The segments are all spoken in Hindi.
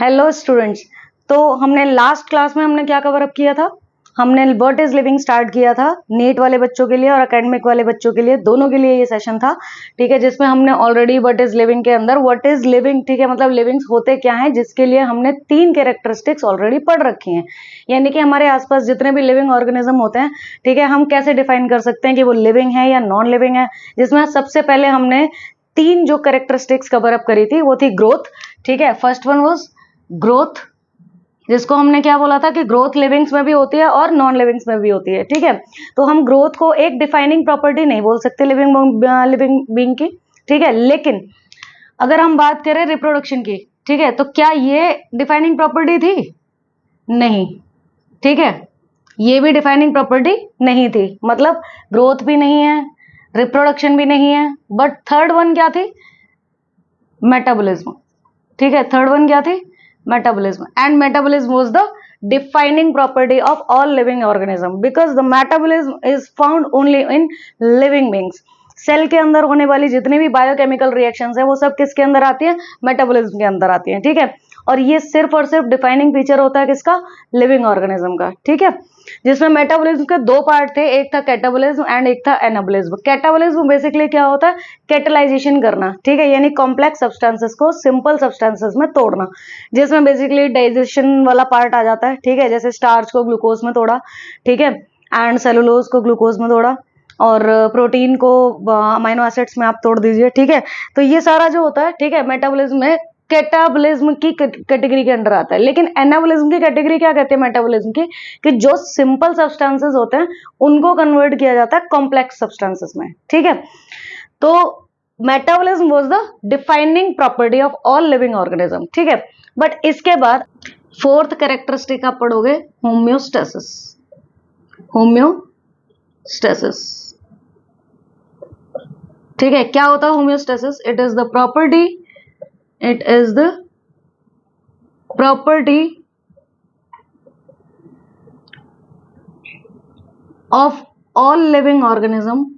Hello students. तो हमने लास्ट क्लास में हमने क्या कवर अप किया था? हमने व्हाट इज लिविंग स्टार्ट किया था नीट वाले बच्चों के लिए और एकेडमिक वाले बच्चों के लिए, दोनों के लिए ये सेशन था। ठीक है, जिसमें हमने ऑलरेडी व्हाट इज लिविंग के अंदर व्हाट इज लिविंग, ठीक है, मतलब लिविंग्स होते क्या हैं, जिसके लिए हमने 3 कैरेक्टरिस्टिक्स ऑलरेडी पढ़ रखी हैं। यानी कि हमारे आसपास जितने भी लिविंग ऑर्गेनिज्म होते हैं, ठीक है, हम कैसे डिफाइन कर सकते हैं कि वो लिविंग है या नॉन लिविंग है। जिसमें सबसे पहले हमने 3 जो कैरेक्टरिस्टिक्स कवर अप करी थी वो थी ग्रोथ। ठीक है, फर्स्ट वन वाज ग्रोथ, जिसको हमने क्या बोला था कि ग्रोथ लिविंग्स में भी होती है और नॉन लिविंग्स में भी होती है। ठीक है, तो हम ग्रोथ को एक डिफाइनिंग प्रॉपर्टी नहीं बोल सकते लिविंग बीइंग की। ठीक है, लेकिन अगर हम बात करें रिप्रोडक्शन की, ठीक है, तो क्या ये डिफाइनिंग प्रॉपर्टी थी? नहीं। ठीक है, ये भी डिफाइनिंग प्रॉपर्टी नहीं थी, मतलब ग्रोथ भी नहीं है, रिप्रोडक्शन भी नहीं है, बट थर्ड वन क्या थी? मेटाबॉलिज्म। ठीक है, थर्ड वन क्या थी? metabolism, and metabolism was the defining property of all living organism because the metabolism is found only in living beings. Cell के अंदर होने वाली जितनी भी बायोकेमिकल रिएक्शंस है वो सब किसके अंदर आती है? मेटाबॉलिज्म के अंदर आती है। ठीक है, और ये सिर्फ और सिर्फ डिफाइनिंग फीचर होता है किसका? लिविंग ऑर्गेनिज्म का। ठीक है, जिसमें मेटाबॉलिज्म के 2 पार्ट थे, एक था कैटाबॉलिज्म एंड एक था एनाबॉलिज्म। कैटाबॉलिज्म बेसिकली क्या होता है? कैटलाइजेशन करना। ठीक है, यानी कॉम्प्लेक्स सब्सटेंसेस को सिंपल सब्सटेंसेस में तोड़ना, जिसमें बेसिकली डाइजेशन वाला पार्ट आ जाता है। ठीक है, जैसे स्टार्च को ग्लूकोज में तोड़ा, ठीक है, एंड सेलुलोज को ग्लूकोज में तोड़ा, और प्रोटीन को अमीनो एसिड्स में आप तोड़ दीजिए। ठीक है, तो ये सारा जो होता है, ठीक है, मेटाबॉलिज्म में कैटाबॉलिज्म की कैटेगरी के अंडर आता है। लेकिन एनाबॉलिज्म की कैटेगरी क्या कहते हैं मेटाबॉलिज्म की? कि जो सिंपल सब्सटेंसेस होते हैं उनको कन्वर्ट किया जाता है कॉम्प्लेक्स सब्सटेंसेस में। ठीक है, तो metabolism was the defining property of all living organism. ठीक है, बट इसके बाद फोर्थ कैरेक्टरिस्टिक आप पढ़ोगे होम्योस्टेसिस। होम्योस्टेसिस, ठीक है, क्या होता है homeostasis? It is the property of all living organism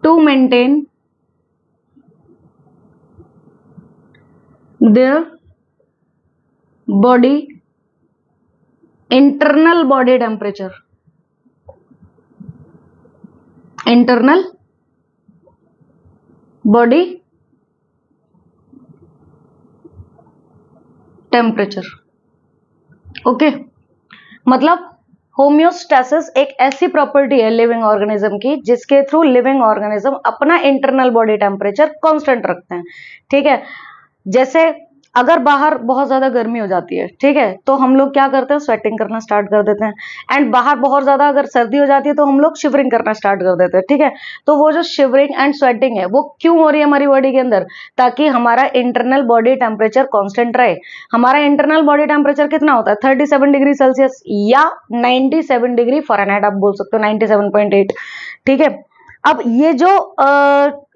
to maintain their internal body temperature. internal body temperature. Okay, मतलब होम्योस्टेसिस एक ऐसी प्रॉपर्टी है लिविंग ऑर्गेनिज्म की जिसके थ्रू लिविंग ऑर्गेनिज्म अपना इंटरनल बॉडी टेम्परेचर कांस्टेंट रखते हैं। ठीक है, जैसे अगर बाहर बहुत ज्यादा गर्मी हो जाती है, ठीक है, तो हम लोग क्या करते हैं? स्वेटिंग करना स्टार्ट कर देते हैं। एंड बाहर बहुत ज्यादा अगर सर्दी हो जाती है तो हम लोग शिवरिंग करना स्टार्ट कर देते हैं। ठीक है, तो वो जो शिवरिंग एंड स्वेटिंग है वो क्यों हो रही है हमारी बॉडी के अंदर? ताकि हमारा इंटरनल बॉडी टेम्परेचर कांस्टेंट रहे। हमारा इंटरनल बॉडी टेम्परेचर कितना होता है? 37 डिग्री सेल्सियस या 97 डिग्री फ़ारेनहाइट, आप बोल सकते हो 97.8। ठीक है, अब ये जो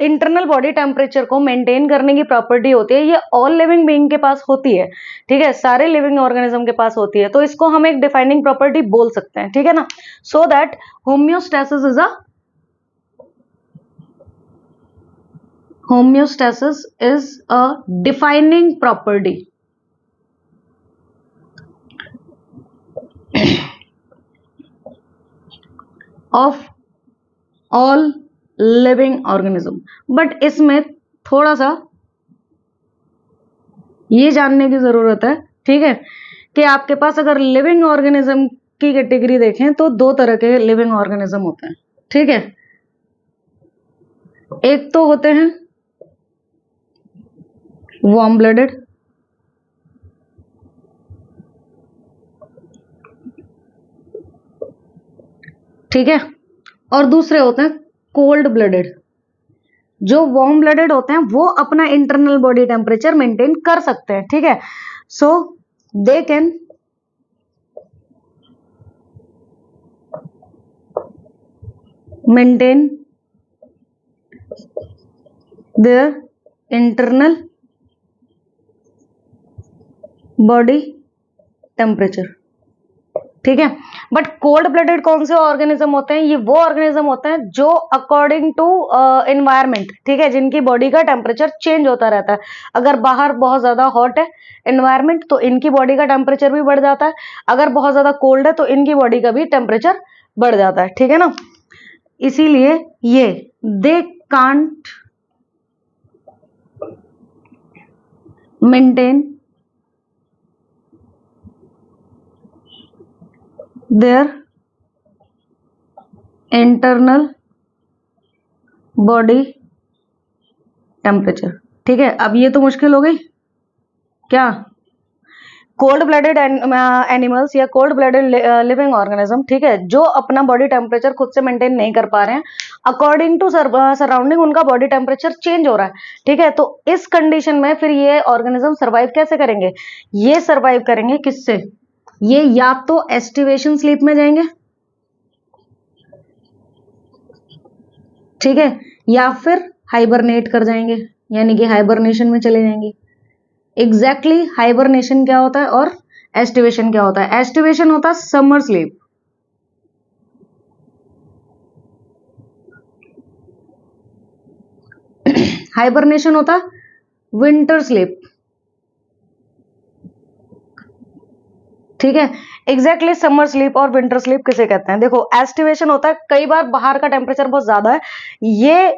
इंटरनल बॉडी टेम्परेचर को मेंटेन करने की प्रॉपर्टी होती है ये ऑल लिविंग बीइंग के पास होती है। ठीक है, सारे लिविंग ऑर्गेनिज्म के पास होती है, तो इसको हम एक डिफाइनिंग प्रॉपर्टी बोल सकते हैं। ठीक है ना, so that homeostasis is a defining property of all living organism. But इसमें थोड़ा सा ये जानने की जरूरत है, ठीक है, कि आपके पास अगर लिविंग ऑर्गेनिज्म की कैटेगरी देखें तो 2 तरह के लिविंग ऑर्गेनिज्म होते हैं। ठीक है, एक तो होते हैं वार्म ब्लडेड, ठीक है, और दूसरे होते हैं कोल्ड ब्लडेड। जो वार्म ब्लडेड होते हैं वो अपना इंटरनल बॉडी टेम्परेचर मेंटेन कर सकते हैं। ठीक है, so they can maintain their internal body temperature. ठीक है। बट कोल्ड ब्लडेड कौन से ऑर्गेनिज्म होते हैं? ये वो ऑर्गेनिज्म होते हैं जो अकॉर्डिंग टू एनवायरमेंट, ठीक है, जिनकी बॉडी का टेम्परेचर चेंज होता रहता है। अगर बाहर बहुत ज्यादा हॉट है एनवायरमेंट तो इनकी बॉडी का टेम्परेचर भी बढ़ जाता है, अगर बहुत ज्यादा कोल्ड है तो इनकी बॉडी का भी टेम्परेचर बढ़ जाता है, ठीक है ना। इसीलिए ये they can't maintain their internal body temperature, ठीक है। अब ये तो मुश्किल हो गई क्या? कोल्ड ब्लडेड एनिमल्स या कोल्ड ब्लडेड लिविंग ऑर्गेनिज्म, ठीक है, जो अपना बॉडी टेम्परेचर खुद से मेंटेन नहीं कर पा रहे हैं, अकॉर्डिंग टू सराउंडिंग उनका बॉडी टेम्परेचर चेंज हो रहा है, ठीक है। तो इस कंडीशन में फिर ये ऑर्गेनिज्म सर्वाइव कैसे करेंगे? ये सर्वाइव करेंगे किससे? ये या तो एस्टिवेशन स्लीप में जाएंगे, ठीक है, या फिर हाइबरनेट कर जाएंगे, यानी कि हाइबरनेशन में चले जाएंगे। एग्जैक्टली हाइबरनेशन क्या होता है और एस्टिवेशन क्या होता है? एस्टिवेशन होता है समर स्लीप, हाइबरनेशन होता है विंटर स्लीप, ठीक है। एग्जैक्टली समर स्लीप और विंटर स्लीप किसे कहते हैं? देखो, एस्टिवेशन होता है कई बार बाहर का टेम्परेचर बहुत ज्यादा है, ये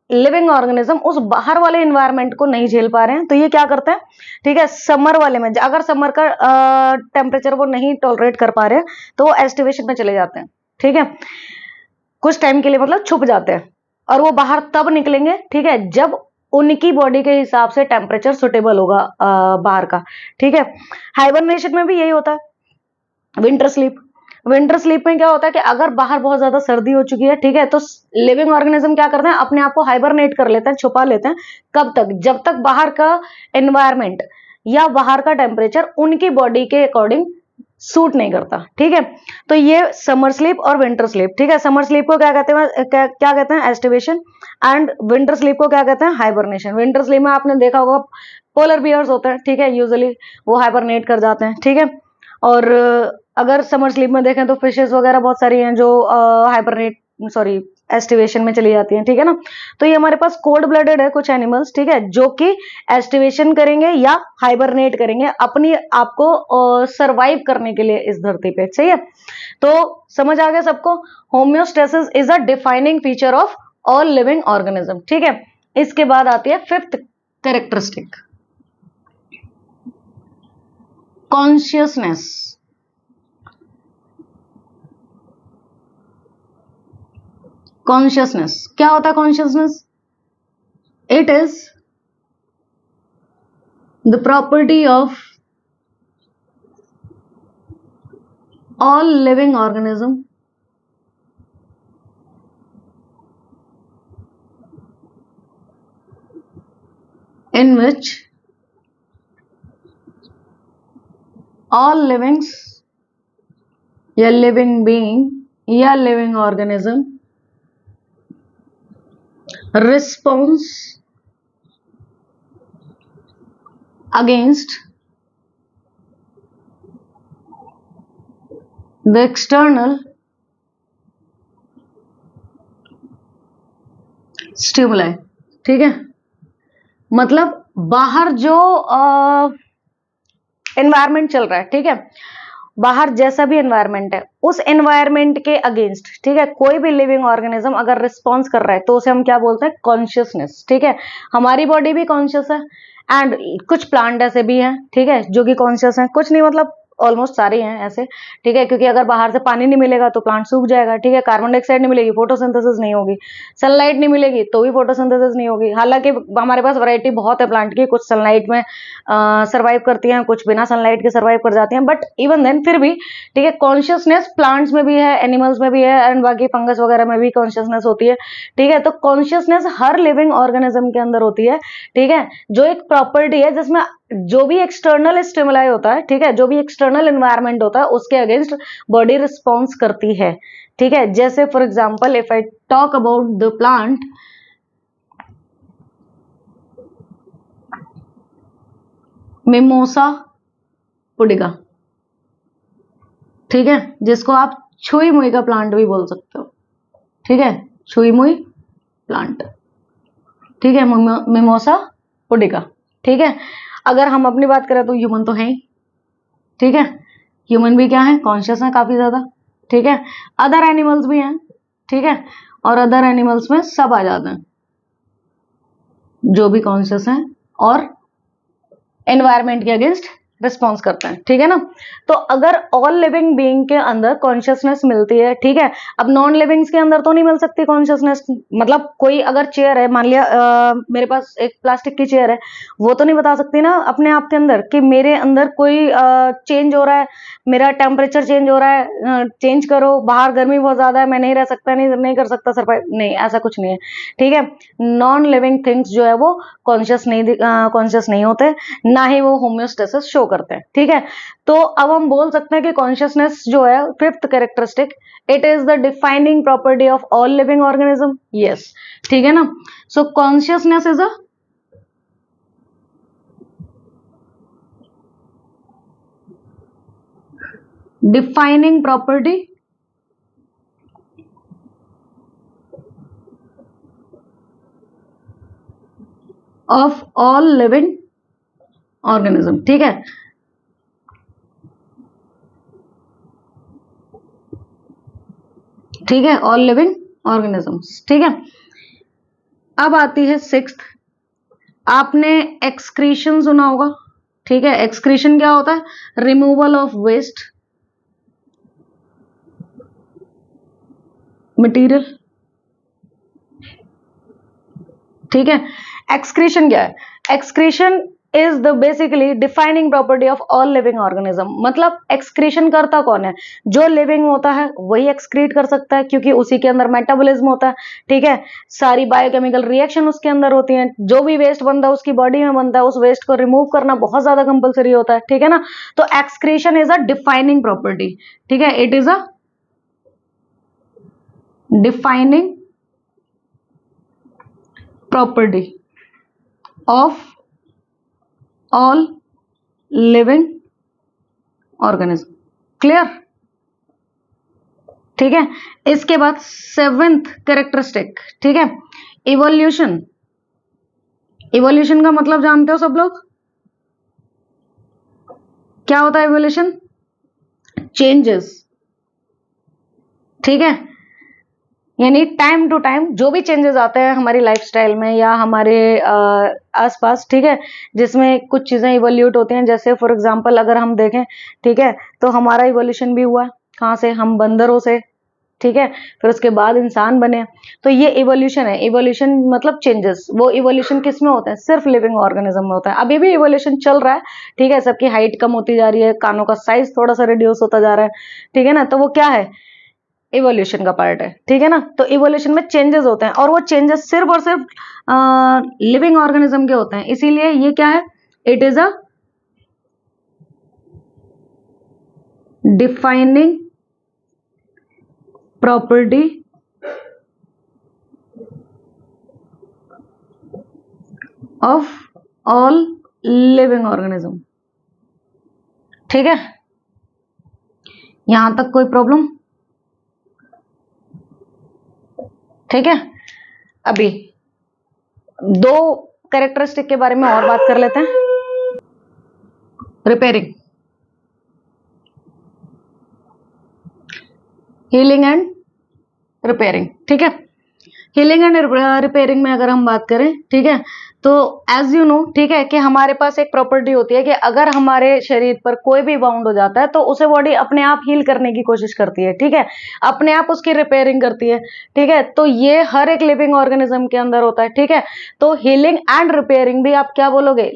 लिविंग ऑर्गेनिज्म उस बाहर वाले इन्वायरमेंट को नहीं झेल पा रहे हैं, तो ये क्या करते हैं, ठीक है, समर वाले में, अगर समर का टेम्परेचर वो नहीं टॉलरेट कर पा रहे हैं तो वो एस्टिवेशन में चले जाते हैं, ठीक है, कुछ टाइम के लिए मतलब छुप जाते हैं, और वो बाहर तब निकलेंगे, ठीक है, जब उनकी बॉडी के हिसाब से टेम्परेचर सुटेबल होगा बाहर का, ठीक है। हाइबरनेशन में भी यही होता है। विंटर स्लीप, विंटर स्लीप में क्या होता है कि अगर बाहर बहुत ज्यादा सर्दी हो चुकी है, ठीक है, तो लिविंग ऑर्गेनिज्म क्या करते हैं, अपने आप को हाइबरनेट कर लेते हैं, छुपा लेते हैं। कब तक? जब तक बाहर का एनवायरमेंट या बाहर का टेम्परेचर उनकी बॉडी के अकॉर्डिंग सूट नहीं करता, ठीक है। तो ये समर स्लीप और विंटर स्लीप, ठीक है। समर स्लीप को क्या कहते हैं, क्या कहते हैं? एस्टिवेशन। एंड विंटर स्लीप को क्या कहते हैं? हाइबरनेशन। विंटर स्लीप में आपने देखा होगा पोलर बियर्स होते हैं, ठीक है, यूजुअली वो हाइबरनेट कर जाते हैं, ठीक है। और अगर समर स्लीप में देखें तो फिशेस वगैरह बहुत सारी हैं जो हाइबरनेट सॉरी एस्टिवेशन में चली जाती हैं, ठीक है ना। तो ये हमारे पास कोल्ड ब्लडेड है कुछ एनिमल्स, ठीक है, जो कि एस्टिवेशन करेंगे या हाइबरनेट करेंगे अपनी आपको सरवाइव करने के लिए इस धरती पे, सही है। तो समझ आ गया सबको? Homeostasis is a defining feature of all living organism, ठीक है। इसके बाद आती है फिफ्थ कैरेक्टरिस्टिक, कॉन्शियसनेस। कॉन्शियसनेस क्या होता है? Consciousness, it is the property of all living organism in which all livings या living being या living organism response against the external stimuli, ठीक है। मतलब बाहर जो एनवायरमेंट चल रहा है, ठीक है, बाहर जैसा भी एनवायरमेंट है उस एनवायरमेंट के अगेंस्ट, ठीक है, कोई भी लिविंग ऑर्गेनिज्म अगर रिस्पॉन्स कर रहा है तो उसे हम क्या बोलते हैं? कॉन्शियसनेस, ठीक है। हमारी बॉडी भी कॉन्शियस है एंड कुछ प्लांट ऐसे भी हैं, ठीक है, जो कि कॉन्शियस हैं, कुछ नहीं मतलब ऑलमोस्ट सारे हैं ऐसे, ठीक है, क्योंकि अगर बाहर से पानी नहीं मिलेगा तो प्लांट सूख जाएगा, ठीक है, कार्बन डाइऑक्साइड नहीं मिलेगी फोटोसिंथेसिस नहीं होगी, सनलाइट नहीं मिलेगी तो भी फोटोसिंथेसिस नहीं होगी। हालांकि हमारे पास वैरायटी बहुत है प्लांट की, कुछ सनलाइट में सर्वाइव करती हैं, कुछ बिना सनलाइट के सर्वाइव कर जाती हैं, बट इवन देन फिर भी, ठीक है, कॉन्शियसनेस प्लांट्स में भी है, एनिमल्स में भी है एंड बाकी फंगस वगैरह में भी कॉन्शियसनेस होती है, ठीक है। तो कॉन्शियसनेस हर लिविंग ऑर्गेनिज्म के अंदर होती है, ठीक है, जो एक प्रॉपर्टी है जिसमें जो भी एक्सटर्नल स्टिमुलाई होता है, ठीक है, जो भी एक्सटर्नल एनवायरनमेंट होता है उसके अगेंस्ट बॉडी रिस्पॉन्स करती है, ठीक है। जैसे for example if I talk about the plant mimosa pudica, ठीक है, जिसको आप छुई मुई का प्लांट भी बोल सकते हो। ठीक है, छुई मुई प्लांट। ठीक है, मिमोसा पुडिका। ठीक है, अगर हम अपनी बात करें तो ह्यूमन तो है ही। ठीक है, ह्यूमन भी क्या है, कॉन्शियस है काफी ज्यादा। ठीक है, अदर एनिमल्स भी हैं। ठीक है, और अदर एनिमल्स में सब आ जाते हैं जो भी कॉन्शियस हैं और एनवायरमेंट के अगेंस्ट रिस्पॉन्स करते हैं। ठीक है ना, तो अगर ऑल लिविंग बीइंग के अंदर कॉन्शियसनेस मिलती है, ठीक है, अब नॉन लिविंग्स के अंदर तो नहीं मिल सकती कॉन्शियसनेस। मतलब कोई अगर चेयर है, मान लिया मेरे पास एक प्लास्टिक की चेयर है, वो तो नहीं बता सकती ना अपने आप के अंदर कि मेरे अंदर कोई चेंज हो रहा है, मेरा टेम्परेचर चेंज हो रहा है, चेंज करो, बाहर गर्मी बहुत ज्यादा है, मैं नहीं रह सकता, नहीं कर सकता सरवाइव, नहीं, ऐसा कुछ नहीं है। ठीक है, नॉन लिविंग थिंग्स जो है वो कॉन्शियस नहीं होते, ना ही वो होम्योस्टेसिस शो करते हैं। ठीक है, तो अब हम बोल सकते हैं कि कॉन्शियसनेस जो है fifth characteristic, it is the defining property of all living organism. Yes, ठीक है ना, सो consciousness is a defining property of all living organism। ठीक है, ठीक है, ऑल लिविंग ऑर्गेनिजम्स। ठीक है, अब आती है सिक्स्थ, आपने एक्सक्रीशन सुना होगा। ठीक है, एक्सक्रीशन क्या होता है, रिमूवल ऑफ वेस्ट मटेरियल। ठीक है, एक्सक्रीशन क्या है, excretion is the basically defining property of all living organism. मतलब एक्सक्रीशन करता कौन है, जो लिविंग होता है वही एक्सक्रीट कर सकता है, क्योंकि उसी के अंदर मेटाबॉलिज्म होता है। ठीक है, सारी बायोकेमिकल रिएक्शन उसके अंदर होती हैं, जो भी वेस्ट बनता है उसकी बॉडी में बनता है, उस वेस्ट को रिमूव करना बहुत ज्यादा कंपलसरी होता है। ठीक है ना, तो excretion is a defining property. ठीक है, it is a defining property of all living organism। Clear? ठीक है, इसके बाद सेवेंथ कैरेक्टरिस्टिक, ठीक है, इवोल्यूशन। इवोल्यूशन का मतलब जानते हो सब लोग, क्या होता है इवोल्यूशन, चेंजेस। ठीक है, यानी टाइम टू टाइम जो भी चेंजेस आते हैं हमारी लाइफस्टाइल में या हमारे आसपास, ठीक है, जिसमें कुछ चीजें इवोल्यूट होती हैं। जैसे फॉर एग्जांपल अगर हम देखें, ठीक है, तो हमारा इवोल्यूशन भी हुआ कहाँ से, हम बंदरों से। ठीक है, फिर उसके बाद इंसान बने, तो ये इवोल्यूशन है। इवोल्यूशन मतलब चेंजेस, वो इवोल्यूशन किस में होता है, सिर्फ लिविंग ऑर्गेनिज्म में होता है। अभी भी इवोल्यूशन चल रहा है। ठीक है, सबकी हाइट कम होती जा रही है, कानों का साइज थोड़ा सा रिड्यूस होता जा रहा है। ठीक है ना, तो वो क्या है, इवोल्यूशन का पार्ट है। ठीक है ना, तो इवोल्यूशन में चेंजेस होते हैं और वो चेंजेस सिर्फ और सिर्फ लिविंग ऑर्गेनिज्म के होते हैं। इसीलिए ये क्या है, it is a defining property of all living organism. ठीक है, यहां तक कोई प्रॉब्लम? ठीक है, अभी दो कैरेक्टरिस्टिक के बारे में और बात कर लेते हैं। Repairing, healing and repairing. ठीक है, हीलिंग एंड रिपेयरिंग में अगर हम बात करें, ठीक है, तो एज यू नो, ठीक है, कि हमारे पास एक प्रॉपर्टी होती है कि अगर हमारे शरीर पर कोई भी बाउंड हो जाता है तो उसे बॉडी अपने आप हील करने की कोशिश करती है। ठीक है, अपने आप उसकी रिपेयरिंग करती है। ठीक है, तो ये हर एक लिविंग ऑर्गेनिज्म के अंदर होता है। ठीक है, तो हीलिंग एंड रिपेयरिंग भी आप क्या बोलोगे,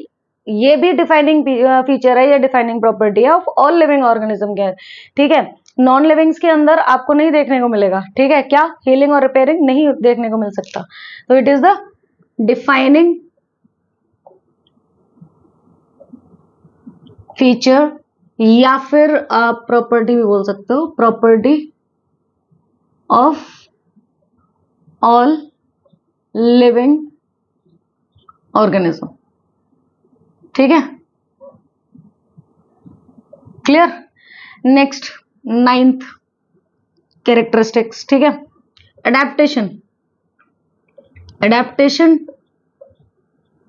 ये भी डिफाइनिंग फीचर है, या डिफाइनिंग प्रॉपर्टी है ऑफ ऑल लिविंग ऑर्गेनिज्म के। ठीक है, नॉन लिविंग्स के अंदर आपको नहीं देखने को मिलेगा। ठीक है, क्या, हीलिंग और रिपेयरिंग नहीं देखने को मिल सकता। तो it is the defining feature, या फिर आप प्रॉपर्टी भी बोल सकते हो, property of all living organism. ठीक है, क्लियर? नेक्स्ट, 9th कैरेक्टरिस्टिक्स, ठीक है। एडेप्टेशन, एडेप्टेशन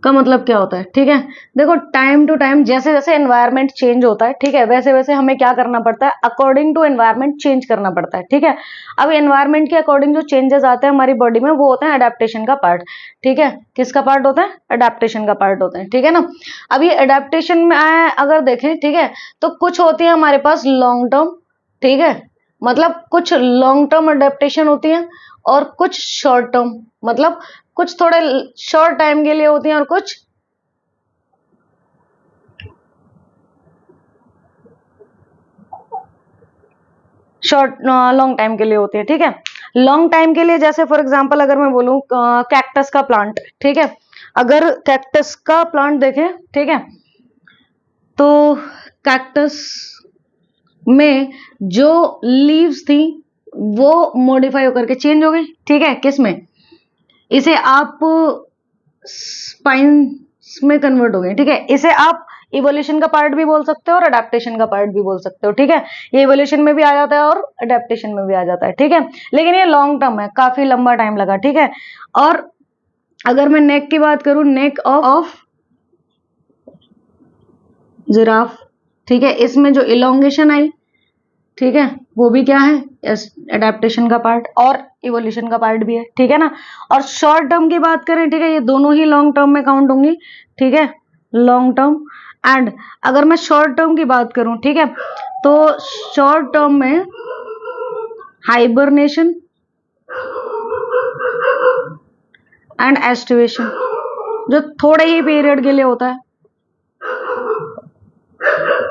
का मतलब क्या होता है, ठीक है। देखो टाइम टू टाइम जैसे जैसे एनवायरनमेंट चेंज होता है, ठीक है, वैसे वैसे हमें क्या करना पड़ता है, अकॉर्डिंग टू एनवायरनमेंट चेंज करना पड़ता है, ठीक है। अब एनवायरनमेंट के अकॉर्डिंग जो चेंजेस आते हैं हमारी बॉडी में वो होते हैं एडेप्टेशन का पार्ट, ठीक है। किसका पार्ट होता है, एडेप्टेशन का पार्ट होता है, ठीक है ना। अब ये एडेप्टेशन में अगर देखें, ठीक है, तो कुछ होती है हमारे पास लॉन्ग टर्म, ठीक है, मतलब कुछ लॉन्ग टर्म एडेप्टेशन होती है और कुछ शॉर्ट टर्म, मतलब कुछ थोड़े शॉर्ट टाइम के लिए होती हैं और कुछ शॉर्ट लॉन्ग टाइम के लिए होती है, ठीक है। लॉन्ग टाइम के लिए जैसे फॉर एग्जांपल अगर मैं बोलूं कैक्टस का प्लांट, ठीक है, अगर कैक्टस का प्लांट देखें, ठीक है, तो कैक्टस में जो लीव्स थी वो मॉडिफाई होकर के चेंज हो गई, ठीक है, किस में, इसे आप स्पाइन्स में कन्वर्ट हो गए, ठीक है। इसे आप इवोल्यूशन का पार्ट भी बोल सकते हो और अडेप्टेशन का पार्ट भी बोल सकते हो, ठीक है। ये इवोल्यूशन में भी आ जाता है और अडेप्टेशन में भी आ जाता है, ठीक है, लेकिन ये लॉन्ग टर्म है, काफी लंबा टाइम लगा, ठीक है। और अगर मैं नेक की बात करूं, नेक ऑफ जिराफ, ठीक है, इसमें जो इलोंगेशन आई, ठीक है, वो भी क्या है, एडेप्टेशन का पार्ट और इवोल्यूशन का पार्ट भी है, ठीक है ना। और शॉर्ट टर्म की बात करें, ठीक है, ये दोनों ही लॉन्ग टर्म में काउंट होंगी, ठीक है, लॉन्ग टर्म। एंड अगर मैं शॉर्ट टर्म की बात करूं, ठीक है, तो शॉर्ट टर्म में हाइबरनेशन एंड एस्टिवेशन, जो थोड़े ही पीरियड के लिए होता है,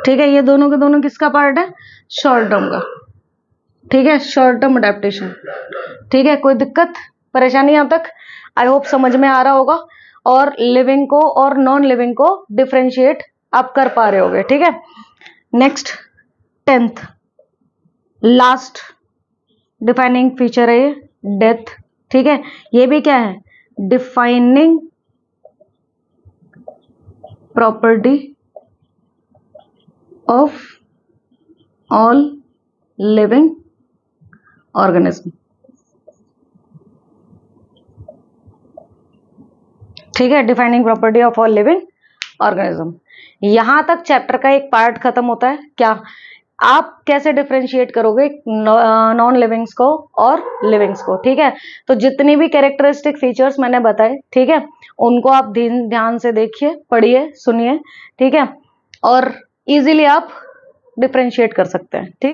ठीक है, ये दोनों के दोनों किसका पार्ट है, शॉर्ट टर्म का, ठीक है, शॉर्ट टर्म अडेप्टेशन, ठीक है। कोई दिक्कत परेशानी यहां तक, आई होप समझ में आ रहा होगा और लिविंग को और नॉन लिविंग को डिफरेंशिएट आप कर पा रहे होगे, ठीक है। Next 10th last defining feature है ये डेथ, ठीक है, ये भी क्या है, defining property of all living organism, ठीक है, defining property of all living organism. यहां तक चैप्टर का एक पार्ट खत्म होता है, क्या आप कैसे डिफरेंशिएट करोगे नॉन लिविंग्स को और लिविंग्स को, ठीक है। तो जितनी भी कैरेक्टरिस्टिक फीचर्स मैंने बताए, ठीक है, उनको आप ध्यान से देखिए, पढ़िए, सुनिए, ठीक है, और इजीली आप डिफरेंशिएट कर सकते हैं, ठीक।